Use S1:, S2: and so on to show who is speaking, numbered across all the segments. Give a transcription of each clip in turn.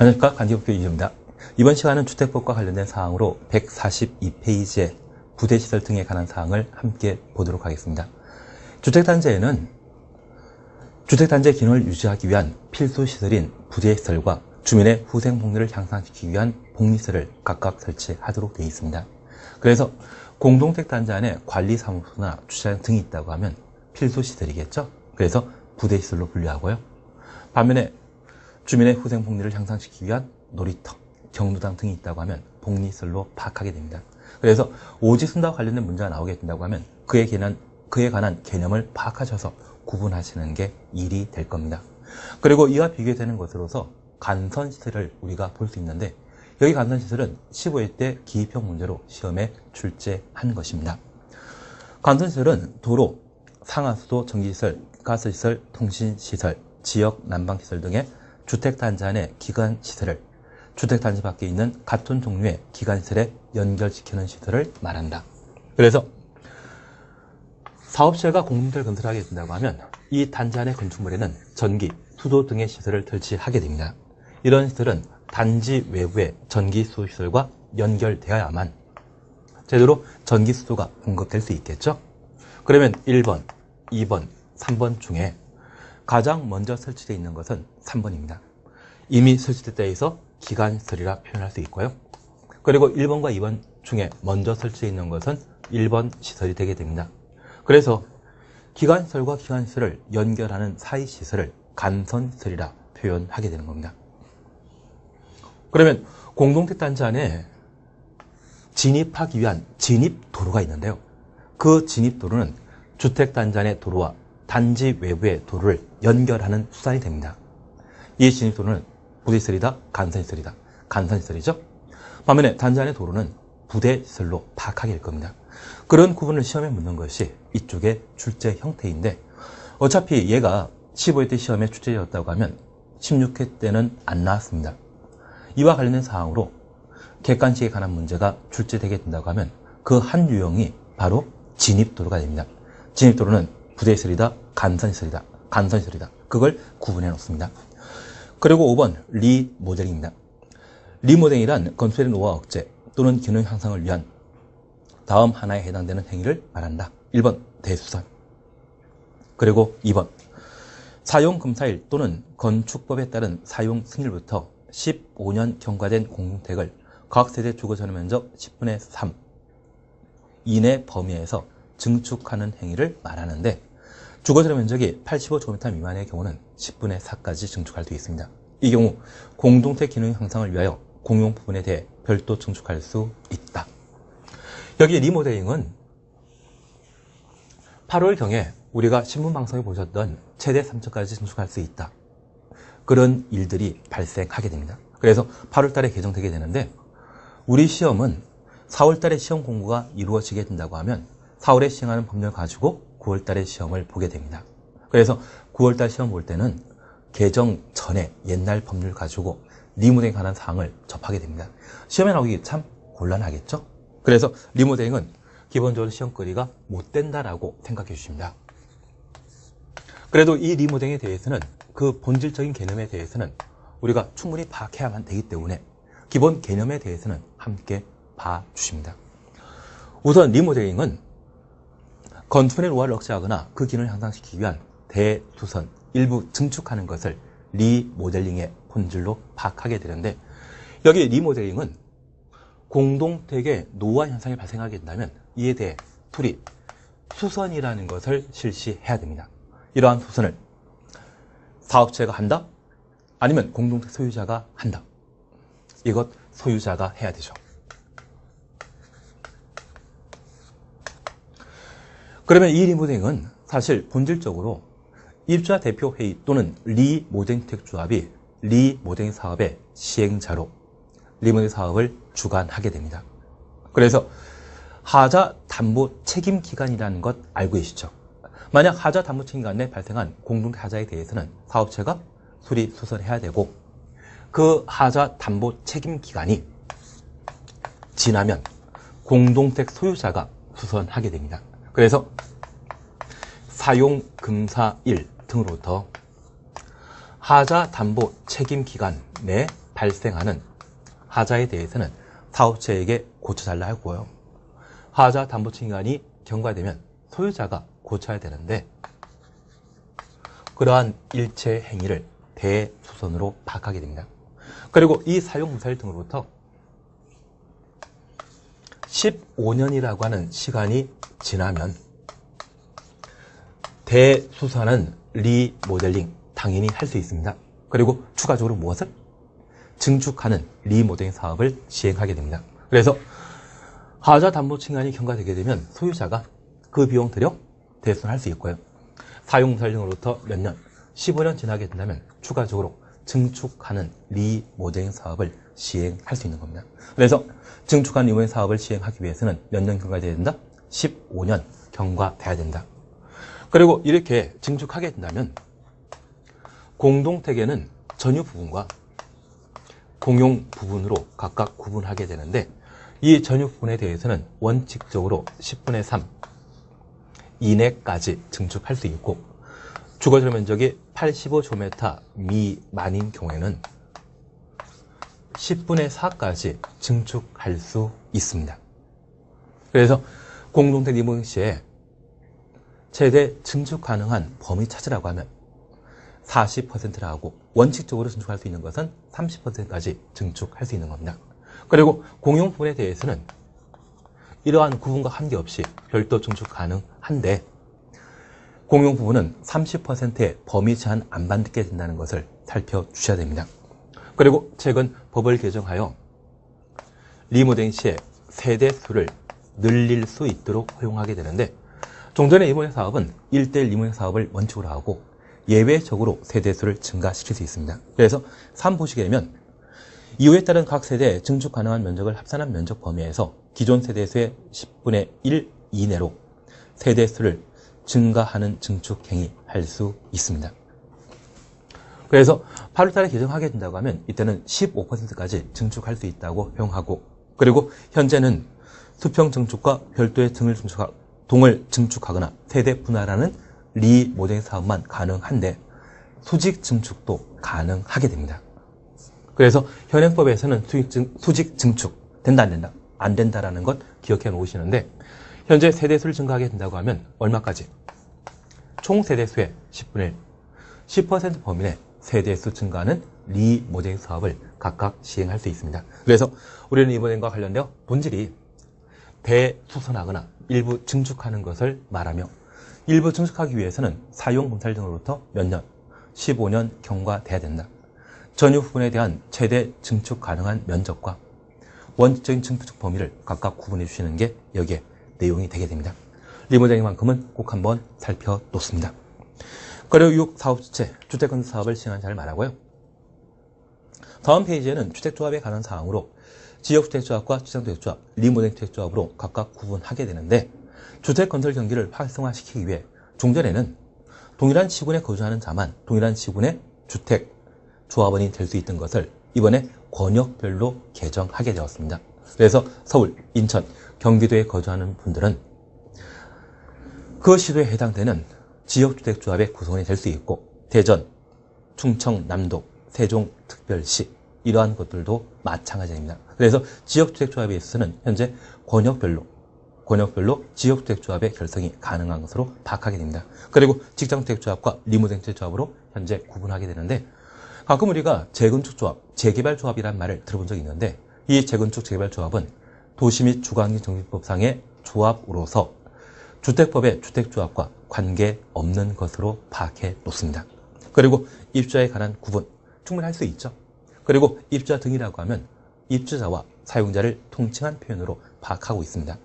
S1: 안녕하십니까. 간기국교 이주입니다. 이번 시간은 주택법과 관련된 사항으로 142페이지의 부대시설 등에 관한 사항을 함께 보도록 하겠습니다. 주택단지에는 주택단지의 기능을 유지하기 위한 필수시설인 부대시설과 주민의 후생복리를 향상시키기 위한 복리시설을 각각 설치하도록 되어 있습니다. 그래서 공동택단지 안에 관리사무소나 주차장 등이 있다고 하면 필수시설이겠죠. 그래서 부대시설로 분류하고요. 반면에 주민의 후생복리를 향상시키기 위한 놀이터, 경로당 등이 있다고 하면 복리시설로 파악하게 됩니다. 그래서 오지순다와 관련된 문제가 나오게 된다고 하면 그에 관한 개념을 파악하셔서 구분하시는 게 일이 될 겁니다. 그리고 이와 비교되는 것으로서 간선시설을 우리가 볼 수 있는데, 여기 간선시설은 15회 때 기입형 문제로 시험에 출제한 것입니다. 간선시설은 도로, 상하수도, 전기시설, 가스시설, 통신시설, 지역 난방시설 등의 주택단지 안의 기관시설을 주택단지 밖에 있는 같은 종류의 기관시설에 연결시키는 시설을 말한다. 그래서 사업체가 공동체를 건설하게 된다고 하면 이 단지 안의 건축물에는 전기, 수도 등의 시설을 설치하게 됩니다. 이런 시설은 단지 외부의 전기, 수도 시설과 연결되어야만 제대로 전기, 수도가 공급될 수 있겠죠. 그러면 1번, 2번, 3번 중에 가장 먼저 설치되어 있는 것은 3번입니다. 이미 설치됐다 해서 기관시설이라 표현할 수 있고요. 그리고 1번과 2번 중에 먼저 설치되어 있는 것은 1번 시설이 되게 됩니다. 그래서 기관시설과 기관시설을 연결하는 사이 시설을 간선시설이라 표현하게 되는 겁니다. 그러면 공동택단지 안에 진입하기 위한 진입도로가 있는데요. 그 진입도로는 주택단지 안의 도로와 단지 외부의 도로를 연결하는 수단이 됩니다. 이 진입도로는 부대시설이다, 간선시설이다. 간선시설이죠. 반면에 단지 안의 도로는 부대시설로 파악하게 될 겁니다. 그런 구분을 시험에 묻는 것이 이쪽의 출제 형태인데, 어차피 얘가 15회 때 시험에 출제되었다고 하면 16회 때는 안 나왔습니다. 이와 관련된 사항으로 객관식에 관한 문제가 출제되게 된다고 하면 그 한 유형이 바로 진입도로가 됩니다. 진입도로는 부대시설이다, 간선시설이다, 간선시설이다. 그걸 구분해 놓습니다. 그리고 5번 리모델링입니다. 리모델링이란 건설의 노후화 억제 또는 기능 향상을 위한 다음 하나에 해당되는 행위를 말한다. 1번 대수선, 그리고 2번 사용검사일 또는 건축법에 따른 사용 승일부터 15년 경과된 공동택을 각 세대 주거 전용 면적 10분의 3 이내 범위에서 증축하는 행위를 말하는데, 주거 전용 면적이 85제곱미터 미만의 경우는 10분의 4까지 증축할 수 있습니다. 이 경우 공동택 기능 향상을 위하여 공용 부분에 대해 별도 증축할 수 있다. 여기 리모델링은 8월경에 우리가 신문방송에 보셨던 최대 3층까지 증축할 수 있다. 그런 일들이 발생하게 됩니다. 그래서 8월 달에 개정되게 되는데, 우리 시험은 4월 달에 시험 공부가 이루어지게 된다고 하면 4월에 시행하는 법률 가지고 9월 달에 시험을 보게 됩니다. 그래서 9월 달 시험 볼 때는 개정 전에 옛날 법률 가지고 리모델링에 관한 사항을 접하게 됩니다. 시험에 나오기 참 곤란하겠죠? 그래서 리모델링은 기본적으로 시험거리가 못 된다라고 생각해 주십니다. 그래도 이 리모델링에 대해서는 그 본질적인 개념에 대해서는 우리가 충분히 파악해야만 되기 때문에 기본 개념에 대해서는 함께 봐주십니다. 우선 리모델링은 건축물의 노후화를 억제하거나 그 기능을 향상시키기 위한 대수선, 일부 증축하는 것을 리모델링의 본질로 파악하게 되는데, 여기 리모델링은 공동택의 노후화 현상이 발생하게 된다면 이에 대해 수립, 수선이라는 것을 실시해야 됩니다. 이러한 수선을 사업체가 한다? 아니면 공동택 소유자가 한다? 이것 소유자가 해야 되죠. 그러면 이 리모델링은 사실 본질적으로 입주자 대표회의 또는 리모델링 주택조합이 리모델링 사업의 시행자로 리모델링 사업을 주관하게 됩니다. 그래서 하자 담보 책임 기간이라는 것 알고 계시죠? 만약 하자 담보 책임 기간에 발생한 공동택 하자에 대해서는 사업체가 수리 수선해야 되고, 그 하자 담보 책임 기간이 지나면 공동택 소유자가 수선하게 됩니다. 그래서 사용금사일 등으로부터 하자 담보 책임 기간 내 발생하는 하자에 대해서는 사업체에게 고쳐달라 하고요. 하자 담보치 기간이 경과되면 소유자가 고쳐야 되는데 그러한 일체 행위를 대수선으로 파악하게 됩니다. 그리고 이 사용무사일 등으로부터 15년이라고 하는 시간이 지나면 대수선은 리모델링 당연히 할 수 있습니다. 그리고 추가적으로 무엇을? 증축하는 리모델링 사업을 시행하게 됩니다. 그래서 하자 담보 층간이 경과되게 되면 소유자가 그 비용 들여 대수선할 수 있고요. 사용무사일 등으로부터 몇 년, 15년 지나게 된다면 추가적으로 증축하는 리모델링 사업을 시행할 수 있는 겁니다. 그래서 증축한 리모델링 사업을 시행하기 위해서는 몇 년 경과돼야 된다? 15년 경과돼야 된다. 그리고 이렇게 증축하게 된다면 공동택에는 전유 부분과 공용 부분으로 각각 구분하게 되는데 이 전유 부분에 대해서는 원칙적으로 10분의 3 이내까지 증축할 수 있고 주거지로 면적이 85제곱미터 미만인 경우에는 10분의 4까지 증축할 수 있습니다. 그래서 공동택 리모델링 시에 최대 증축 가능한 범위 찾으라고 하면 40%라 하고 원칙적으로 증축할 수 있는 것은 30%까지 증축할 수 있는 겁니다. 그리고 공용 부분에 대해서는 이러한 구분과 관계없이 별도 증축 가능한데 공용 부분은 30%의 범위 제한 안 받게 된다는 것을 살펴주셔야 됩니다. 그리고 최근 법을 개정하여 리모델링 시에 세대수를 늘릴 수 있도록 허용하게 되는데 종전의 리모델링 사업은 1대1 리모델링 사업을 원칙으로 하고 예외적으로 세대수를 증가시킬 수 있습니다. 그래서 3 보시게 되면 이후에 따른 각 세대의 증축 가능한 면적을 합산한 면적 범위에서 기존 세대수의 10분의 1 이내로 세대수를 증가하는 증축 행위 할 수 있습니다. 그래서 8월달에 개정하게 된다고 하면 이때는 15%까지 증축할 수 있다고 허용하고 그리고 현재는 수평 증축과 별도의 동을 증축하거나 세대 분할하는 리모델링 사업만 가능한데 수직 증축도 가능하게 됩니다. 그래서 현행법에서는 수직 증축 된다 안 된다? 안 된다라는 것 기억해 놓으시는데 현재 세대수를 증가하게 된다고 하면 얼마까지? 총 세대수의 10분의 1, 10% 범위 내 세대수 증가하는 리모델링 사업을 각각 시행할 수 있습니다. 그래서 우리는 리모델링과 관련되어 본질이 대수선하거나 일부 증축하는 것을 말하며 일부 증축하기 위해서는 사용검사일 등으로부터 몇 년, 15년 경과돼야 된다. 전유 부분에 대한 최대 증축 가능한 면적과 원칙적인 증축 범위를 각각 구분해 주시는 게 여기에 내용이 되게 됩니다. 리모델링만큼은 꼭 한번 살펴놓습니다. 그리고 6. 사업주체, 주택건설 사업을 시행하는 자를 말하고요. 다음 페이지에는 주택조합에 관한 사항으로 지역주택조합과 지상주택조합, 리모델링 주택조합으로 각각 구분하게 되는데 주택건설 경기를 활성화시키기 위해 종전에는 동일한 시군에 거주하는 자만 동일한 시군의 주택조합원이 될 수 있던 것을 이번에 권역별로 개정하게 되었습니다. 그래서 서울, 인천, 경기도에 거주하는 분들은 그 시도에 해당되는 지역주택조합의 구성원이 될 수 있고 대전, 충청, 남도, 세종특별시 이러한 것들도 마찬가지입니다. 그래서 지역주택조합에 있어서는 현재 권역별로 지역주택조합의 결성이 가능한 것으로 파악하게 됩니다. 그리고 직장주택조합과 리모델링 주택조합으로 현재 구분하게 되는데 가끔 우리가 재건축조합, 재개발조합이란 말을 들어본 적이 있는데 이 재건축 재개발조합은 도시 및 주거환경정비법상의 조합으로서 주택법의 주택조합과 관계없는 것으로 파악해 놓습니다. 그리고 입주자에 관한 구분 충분히 할 수 있죠. 그리고 입주자 등이라고 하면 입주자와 사용자를 통칭한 표현으로 파악하고 있습니다.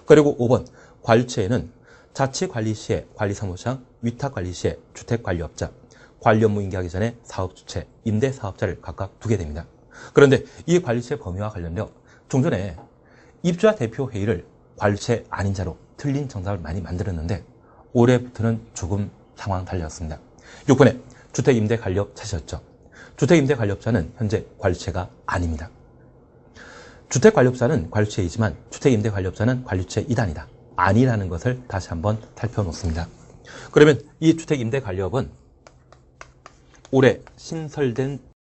S1: 그리고 5번 관리처에는 자치관리 시에 관리사무장, 위탁관리 시에 주택관리업자, 관리 업무 인계하기 전에 사업주체, 임대사업자를 각각 두게 됩니다. 그런데 이 관리처의 범위와 관련되어 종전에 입주자 대표회의를 관리처 아닌 자로 틀린 정답을 많이 만들었는데 올해부터는 조금 상황 달렸습니다. 6번에 주택임대관리업 찾으셨죠? 주택임대관리업자는 현재 관리처가 아닙니다. 주택관리업자는 관리처이지만 주택임대관리업자는 관리처 이단이다. 아니라는 것을 다시 한번 살펴놓습니다. 그러면 이 주택임대관리업은 올해 신설된